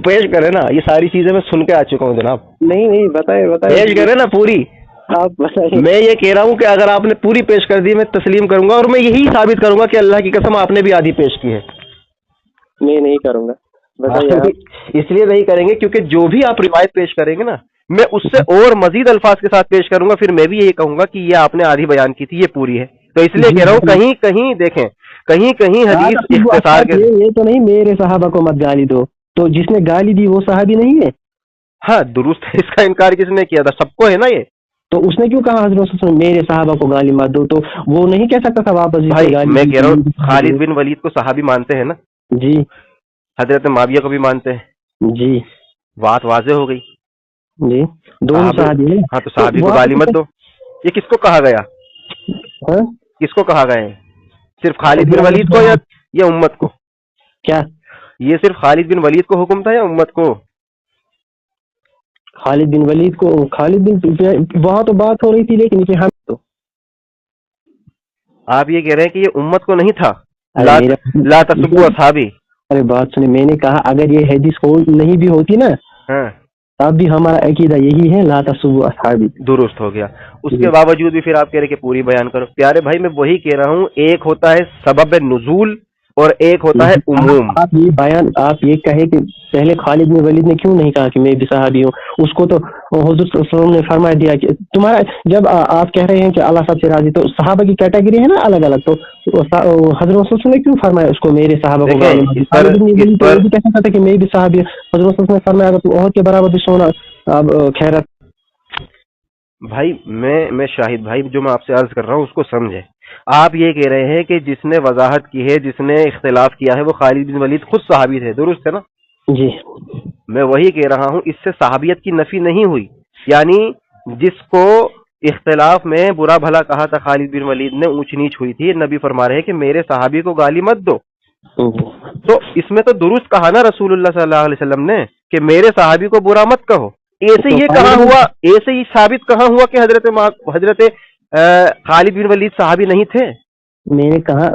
پیش کریں نا. یہ ساری چیزیں میں سن کے آ چکا ہوں جناب. نہیں بتائے پیش کریں نا پوری. آپ بتائیں. میں یہ کہہ رہا ہوں کہ اگر آپ نے پوری پیش کر دی میں تسلیم کروں گا, اور میں یہی ثابت کروں گا کہ اللہ کی قسم آپ نے بھی آدھی پیش کی ہے. میں نہیں کروں گا. اس لیے نہیں کریں گے کیونکہ جو بھی آپ روایت پیش کریں گے نا, میں اس سے اور مزید الفاظ کے ساتھ پیش کروں گا, پھر میں بھی یہی کہوں گا کہ یہ آپ نے آدھی بیان کی تھی, یہ پوری ہے. تو اس لیے کہہ رہا ہوں کہیں کہیں دیکھیں, کہیں حدیث اختصار کے. یہ تو نہیں میرے صحابہ کو مت گالی دو, تو جس نے گالی دی وہ صحابی نہیں ہے. ہاں درست ہے, اس کا انکار کس نے کیا تھا؟ سب کو ہے نا یہ. تو اس نے کیوں کہا حضرت میرے صحابہ کو گالی مت دو؟ تو وہ نہیں کہہ سکتا تھا واپس. میں کہہ رہا ہوں خالد بن ولید کو صحابی مانتے ہیں نا جی, حضرت معاویہ کو بھی مانتے ہیں جی, بات واضح ہو گئی جی, دونوں صحابی ہیں. ہاں تو صحابی کو گالی مت دو. یہ کس کو کہا گیا؟ کس کو کہا گیا ہے؟ صرف خالد بن ولید کو یا امت کو؟ کیا یہ صرف خالد بن ولید کو حکم تھا یا امت کو؟ خالد بن ولید کو. خالد بن وہاں تو بات ہو رہی تھی, لیکن ہم تو آپ یہ کہہ رہے ہیں کہ یہ امت کو نہیں تھا لا تسبوا اصحابی. ارے بات سنیں, میں نے کہا اگر یہ حدیث نہیں بھی ہوتی نا تب بھی ہمارا عقیدہ یہی ہے لا تسبوا اصحابی. درست ہو گیا. اس کے باوجود بھی پھر آپ کہہ رہے کہ پوری بیان کرو. پیارے بھائی میں وہی کہہ رہا ہوں, ایک ہوتا ہے سبب نزول اور ایک ہوتا ہے عموم. آپ یہ بیان آپ یہ کہے کہ پہلے خالد بن ولید نے کیوں نہیں کہا کہ میں بھی صحابی ہوں؟ اس کو تو حضرت صلی اللہ علیہ وسلم نے فرما دیا کہ تمہارا, جب آپ کہہ رہے ہیں کہ اللہ سب سے راضی, تو صحابہ کی کیٹیگری ہے نا الگ الگ, تو حضرت صلی اللہ علیہ وسلم نے کیوں فرمایا اس کو میرے صحابہ کو؟ کہہ سکتا تھا کہ میں بھی صحابی ہوں. حضرت صلی اللہ علیہ وسلم نے فرمایا اگر تم عہد کے برابر بھی سونا اب خیرت. بھائی میں شاہد بھائی جو میں آپ سے عرض کر رہا ہوں اس کو سمجھے. آپ یہ کہہ رہے ہیں کہ جس نے وضاحت کی ہے, جس نے اختلاف کیا ہے, وہ خالد بن ولید خود صحابی تھے, درست ہے نا؟ جی میں وہی کہہ رہا ہوں, اس سے صحابیت کی نفی نہیں ہوئی. یعنی جس کو اختلاف میں برا بھلا کہا تھا خالد بن ولید نے, اونچ نیچ ہوئی تھی, نبی فرما رہے ہیں کہ میرے صحابی کو گالی مت دو. تو اس میں تو درست کہا نا رسول اللہ صلی اللہ علیہ وسلم نے کہ میرے صحابی کو برا مت کہو. ایسے یہ کہاں ہوا, ایسے ہی ثابت کہاں ہوا کہ حضرت خالد بن ولید صحابی نہیں تھے؟ میں نے کہا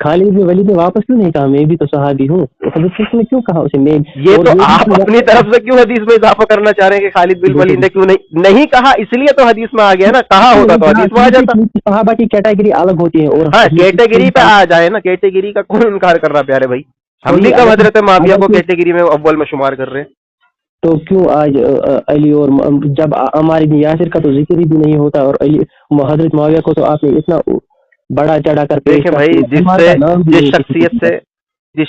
خالد بن ولید نے واپس کیوں نہیں کہا میں بھی تو صحابی ہوں؟ حضرت نے کیوں کہا اسے میں؟ یہ تو آپ اپنی طرف سے کیوں حدیث میں اضافہ کرنا چاہ رہے ہیں کہ خالد بن ولید نے کیوں نہیں کہا؟ اس لیے تو حدیث میں آ گیا نا, کہا ہوتا تو حدیث میں آ جاتا. صحابہ کی کیٹیگری الگ ہوتی ہے, اور ہاں کیٹیگری پہ آ جائے نا, کیٹیگری کا کون انکار کر رہا پیارے بھائی؟ ہم بھی کب حضرت معاویہ کو کیٹیگری میں اول میں شمار کر رہے ہیں؟ تو کیوں آج علی اور جب عمار بن یاسر کا تو ذکر ہی بھی نہیں ہوتا, اور علی حضرت معاویہ کو تو آپ نے اتنا بڑا چڑھا کر دیکھیں بھائی, جس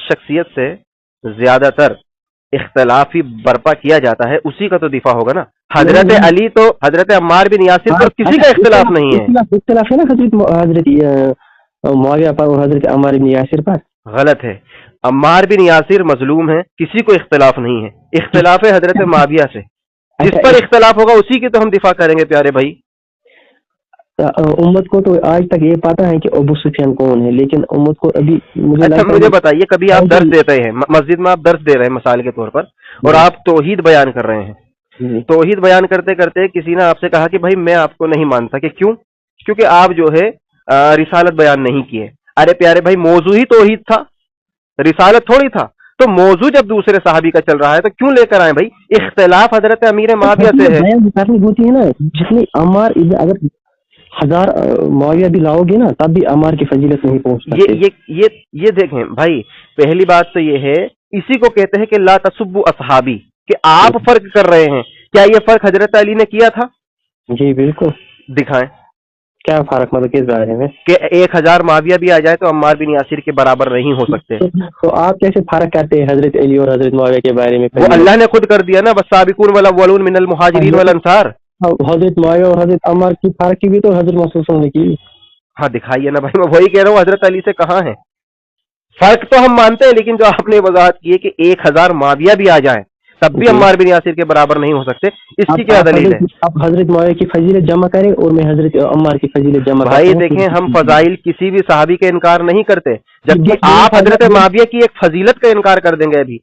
شخصیت سے زیادہ تر اختلافی برپا کیا جاتا ہے اسی کا تو دفاع ہوگا نا. حضرت علی تو حضرت عمار بن یاسر پر کسی کا اختلاف نہیں ہے. اختلاف ہے نا حضرت معاویہ پر اور حضرت عمار بن یاسر پر. غلط ہے. عمار بن یاسر مظلوم ہے, کسی کو اختلاف نہیں ہے. اختلاف ہے حضرت معاویہ سے, جس پر اختلاف ہوگا اسی کی تو ہم دفاع کریں گے پیارے بھائی. امت کو تو آج تک یہ پتا ہے کہ ابو سفیان کون ہے, لیکن امت کو ابھی مجھے بتائیے, کبھی آپ درس دیتے ہیں مسجد میں, آپ درس دے رہے ہیں مثال کے طور پر, اور آپ توحید بیان کر رہے ہیں. توحید بیان کرتے کرتے کسی نے آپ سے کہا کہ بھائی میں آپ کو نہیں مانتا, کہ کیوں؟ کیونکہ آپ جو ہے رسالت بیان نہیں کیے. ارے پیارے بھائی موضوع ہی توحید تھا, رسالت تھوڑی تھا. تو موضوع جب دوسرے صحابی کا چل رہا ہے تو کیوں لے کر آئے بھائی؟ اختلاف حضرت امیر معاویہ سے ہے. ہوتی ہے نا, جتنی عمار اگر 1000 معاویہ بھی لاؤ گے نا تب بھی عمار کی فضیلت نہیں پہنچ سکتے. یہ دیکھیں بھائی, پہلی بات تو یہ ہے, اسی کو کہتے ہیں کہ لا تسبوا اصحابی, کہ آپ فرق کر رہے ہیں. کیا یہ فرق حضرت علی نے کیا تھا؟ جی بالکل. دکھائیں کیا فرق مطلب کس بارے میں کہ 1000 معاویہ بھی آ جائے تو عمار بن یاسر کے برابر نہیں ہو سکتے. تو آپ کیسے فرق کرتے ہیں حضرت علی اور حضرت معاویہ کے بارے میں؟ وہ اللہ نے خود کر دیا نا، والسابقون والاولون من المہاجرین والانصار. حضرت معاویہ اور حضرت عمار کی فرق کی بھی تو حضرت محمد صلی اللہ علیہ وسلم نے کی. ہاں دکھائیے نا بھائی، میں وہی کہہ رہا ہوں حضرت علی سے کہاں ہے فرق. تو ہم مانتے ہیں، لیکن جو آپ نے وضاحت کی ہے کہ 1000 معاویہ بھی آ جائیں تب بھی عمار بن یاسر کے برابر نہیں ہو سکتے، اس کی کیا دلیل ہے؟ آپ حضرت معاویہ کی فضیلت جمع کریں اور میں حضرت عمار کی فضیلت جمع کرتا ہوں. بھائی دیکھیں، ہم فضائل کسی بھی صحابی کا انکار نہیں کرتے، جبکہ آپ حضرت معاویہ کی ایک فضیلت کا انکار کر دیں گے ابھی.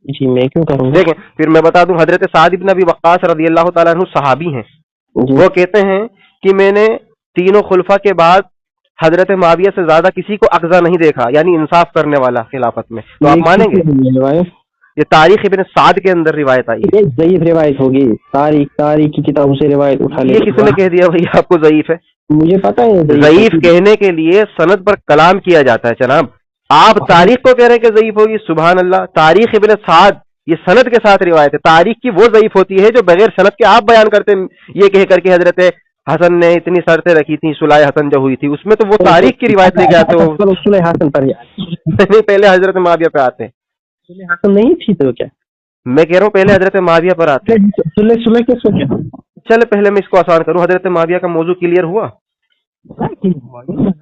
جی میں کیوں کروں؟ دیکھیں پھر میں بتا دوں، حضرت سعد بن ابی وقاص رضی اللہ تعالیٰ عنہ صحابی ہیں. وہ کہتے ہیں کہ میں نے تینوں خلفاء کے بعد حضرت معاویہ سے زیادہ کسی کو اقضا نہیں دیکھا، یعنی انصاف کرنے والا خلافت میں. تو آپ مانیں گے؟ یہ تاریخ ابن سعد کے اندر روایت آئی ہے. ضعیف روایت ہوگی، تاریخ کی کتابوں سے روایت اٹھا لیں. یہ کس نے کہہ دیا بھائی آپ کو ضعیف ہے؟ مجھے پتا ہے ضعیف کہنے کے لیے سند پر کلام کیا جاتا ہے جناب. آپ تاریخ کو کہہ رہے ہیں کہ ضعیف ہوگی. سبحان اللہ، تاریخ ابن سعد یہ سند کے ساتھ روایت ہے. تاریخ کی وہ ضعیف ہوتی ہے جو بغیر سند کے آپ بیان کرتے ہیں، یہ کہہ کر کے حضرت حسن نے اتنی شرطیں رکھی تھی، صلح حسن جو ہوئی تھی، اس میں تو وہ تاریخ کی روایت لے کے آتے ہو. صلح حسن پر نہیں، پہلے حضرت معاویہ پہ آتے ہیں. صلح حسن نہیں تھی تو کیا؟ میں کہہ رہا ہوں پہلے حضرت معاویہ پر آتے ہیں. صلح کس کو کیا؟ چلے پہلے میں اس کو آسان کروں، حضرت معاویہ کا موضوع کلیئر ہوا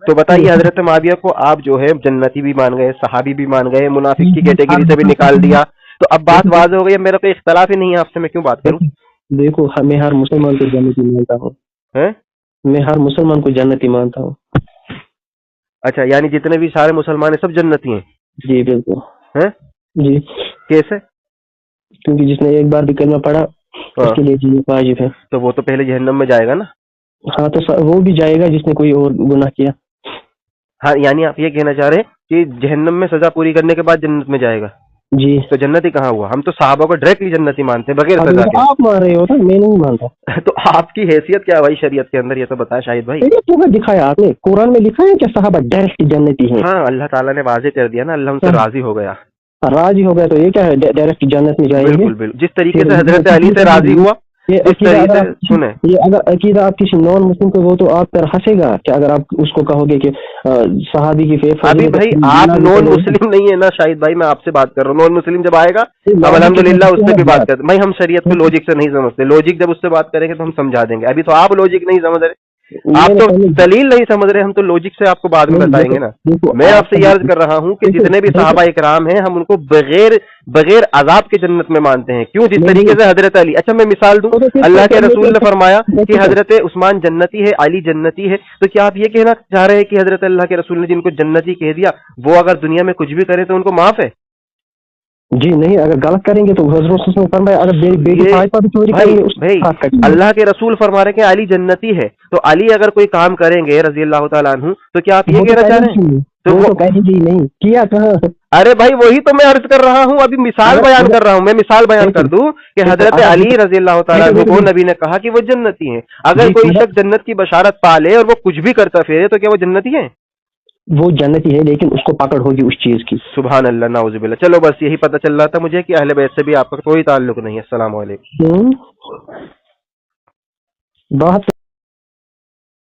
تو بتائیے حضرت معاویہ کو آپ جو ہے جنتی بھی مان گئے، صحابی بھی مان گئے، منافق کی کیٹیگری سے بھی نکال دیا، تو اب بات واضح ہو گئی. میرا کوئی اختلاف ہی نہیں ہے آپ سے، میں کیوں بات کروں؟ دیکھو میں ہر مسلمان کو جنتی مانتا ہوں. میں ہر مسلمان کو جنتی مانتا ہوں. اچھا، یعنی جتنے بھی سارے مسلمان ہیں سب جنتی ہیں؟ جی بالکل. جی کیسے؟ کیونکہ جس نے ایک بار بھی کلمہ پڑھا اس کے لیے جی واجب ہے. تو وہ تو پہلے جہنم میں جائے گا نا؟ ہاں تو وہ بھی جائے گا جس نے کوئی اور گناہ کیا. ہاں یعنی آپ یہ کہنا چاہ رہے ہیں کہ جہنم میں سزا پوری کرنے کے بعد جنت میں جائے گا؟ جی. تو جنتی کہاں ہوا؟ ہم تو صحابہ کو ڈائریکٹلی جنتی مانتے ہیں بغیر سزا کے. آپ مان رہے ہو نا، میں نہیں مانتا. تو آپ کی حیثیت کیا ہے بھائی شریعت کے اندر، یہ تو بتائیں شاہد بھائی. دکھایا آپ نے قرآن میں لکھا ہے کہ صحابہ ڈائریکٹ جنتی ہیں. ہاں اللہ تعالیٰ نے واضح کر دیا نا، اللہ ان سے راضی ہو گیا. راضی ہو گیا تو یہ کیا ہے ڈائریکٹ جنت میں جائیں گے؟ بالکل بالکل، جس طریقے سے حضرت علی سے راضی ہوا. سنیں، یہ اگر عقیدہ آپ کسی نان مسلم کو وہ تو آپ پر ہنسے گا کہ اگر آپ اس کو کہو گے کہ صحابی کی ابھی بھائی آپ نان مسلم نہیں ہے نا شاہد بھائی، میں آپ سے بات کر رہا ہوں. نان مسلم جب آئے گا اب الحمدللہ اس سے بھی بات کرتے. بھائی ہم شریعت کو لوجک سے نہیں سمجھتے، لوجک جب اس سے بات کریں گے تو ہم سمجھا دیں گے. ابھی تو آپ لوجک نہیں سمجھ رہے، آپ تو دلیل نہیں سمجھ رہے، ہم تو لوجک سے آپ کو بعد میں بتائیں گے نا. میں آپ سے یاد کر رہا ہوں کہ جتنے بھی صحابہ اکرام ہیں ہم ان کو بغیر عذاب کے جنت میں مانتے ہیں. کیوں؟ جس طریقے سے حضرت علی. اچھا میں مثال دوں، اللہ کے رسول نے فرمایا کہ حضرت عثمان جنتی ہے، علی جنتی ہے. تو کیا آپ یہ کہنا چاہ رہے ہیں کہ حضرت اللہ کے رسول نے جن کو جنتی کہہ دیا وہ اگر دنیا میں کچھ بھی کرے تو ان کو معاف ہے؟ جی نہیں، اگر غلط کریں گے تو حضرت نے فرمایا اگر اللہ کے رسول فرما رہے کہ علی جنتی ہے، تو علی اگر کوئی کام کریں گے رضی اللہ تعالیٰ عنہ تو کیا آپ یہ کہنا چاہ رہے ہیں؟ تو وہ نہیں کیا کہاں؟ ارے بھائی وہی تو میں عرض کر رہا ہوں، ابھی مثال بیان کر رہا ہوں. میں مثال بیان کر دوں کہ حضرت علی رضی اللہ تعالیٰ عنہ کو نبی نے کہا کہ وہ جنتی ہیں. اگر کوئی شخص جنت کی بشارت پالے اور وہ کچھ بھی کرتا پھرے تو کیا وہ جنتی ہیں؟ وہ جنتی ہے لیکن اس کو پکڑ ہوگی اس چیز کی. سبحان اللہ، نعوذ باللہ. چلو بس یہی پتہ چل رہا تھا مجھے کہ اہل بیت سے بھی آپ کا کوئی تعلق نہیں ہے. السلام علیکم. بہت